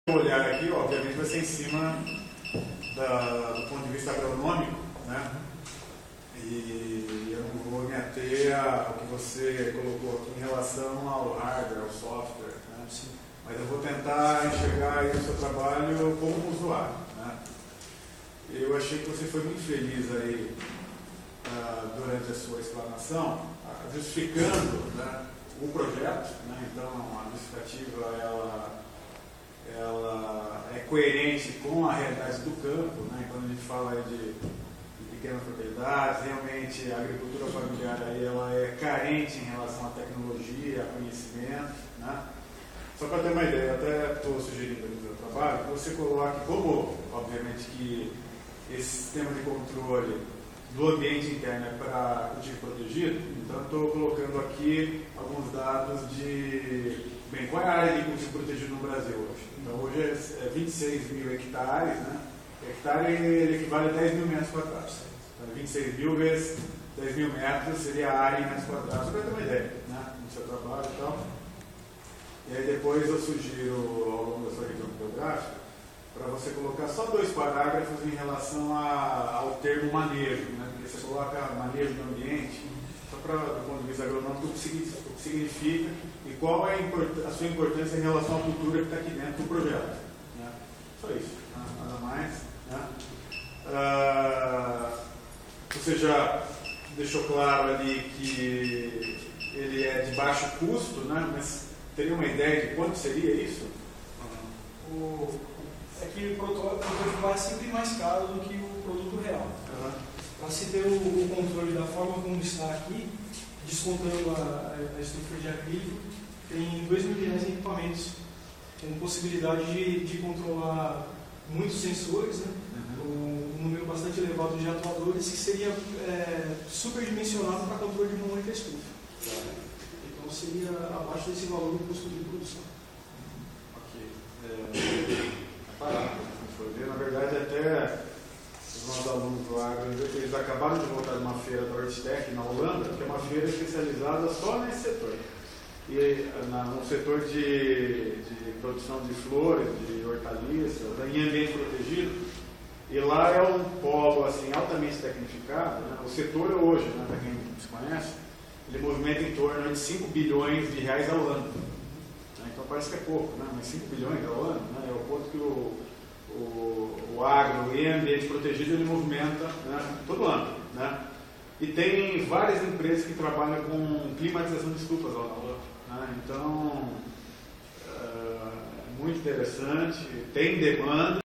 Olhar aqui, obviamente, vai ser em cima do ponto de vista agronômico, né? E eu não vou me ater ao que você colocou aqui em relação ao hardware, ao software, né? Sim. Mas eu vou tentar enxergar aí o seu trabalho como usuário, né? Eu achei que você foi muito feliz aí durante a sua explanação, justificando, né, o projeto, né? Então a justificativa ela é coerente com a realidade do campo, né? Quando a gente fala aí de pequenas propriedades, realmente a agricultura familiar aí ela é carente em relação à tecnologia, a conhecimento, né? Só para ter uma ideia, eu até estou sugerindo no meu trabalho que você coloque como, obviamente, que esse sistema de controle do ambiente interno é para cultivo protegido, então estou colocando aqui alguns dados de, bem, qual é a área de cultivo protegido no Brasil hoje? Então hoje é 26 mil hectares, né? Hectare ele equivale a 10 mil metros quadrados. Então, 26 mil vezes 10 mil metros seria a área em metros quadrados, para ter uma ideia, né? No seu trabalho e tal. E aí depois eu sugiro, ao longo da sua região geográfica, para você colocar só 2 parágrafos em relação ao termo manejo, né? Porque você coloca manejo do ambiente, só para, do ponto de vista agronômico, o que significa e qual é a sua importância em relação à cultura que está aqui dentro do projeto, né? Só isso, nada mais, né? Você já deixou claro ali que ele é de baixo custo, né? Mas teria uma ideia de quanto seria isso? É que o protótipo é sempre mais caro do que o produto real. Para se ter o controle da forma como está aqui, descontando a estrutura de acrílico, tem 2 mil reais em equipamentos, com possibilidade de controlar muitos sensores, né? Um número bastante elevado de atuadores, que seria superdimensionado para controle de uma única estufa. Então seria abaixo desse valor do custo de produção. Na verdade, até os nossos alunos do agro, eles acabaram de voltar de uma feira da Hortitec na Holanda, que é uma feira especializada só nesse setor. E no setor de produção de flores, de hortaliças, em ambiente protegido. E lá é um polo assim, altamente tecnificado, né? O setor hoje, né, para quem desconhece, ele movimenta em torno de 5 bilhões de reais ao ano. Então parece que é pouco, né? Mas 5 bilhões ao ano, né? É o quanto que o agro e ambiente protegido ele movimenta, né, todo ano, né? E tem várias empresas que trabalham com climatização de estufas lá na Holanda, né? Então é muito interessante, tem demanda.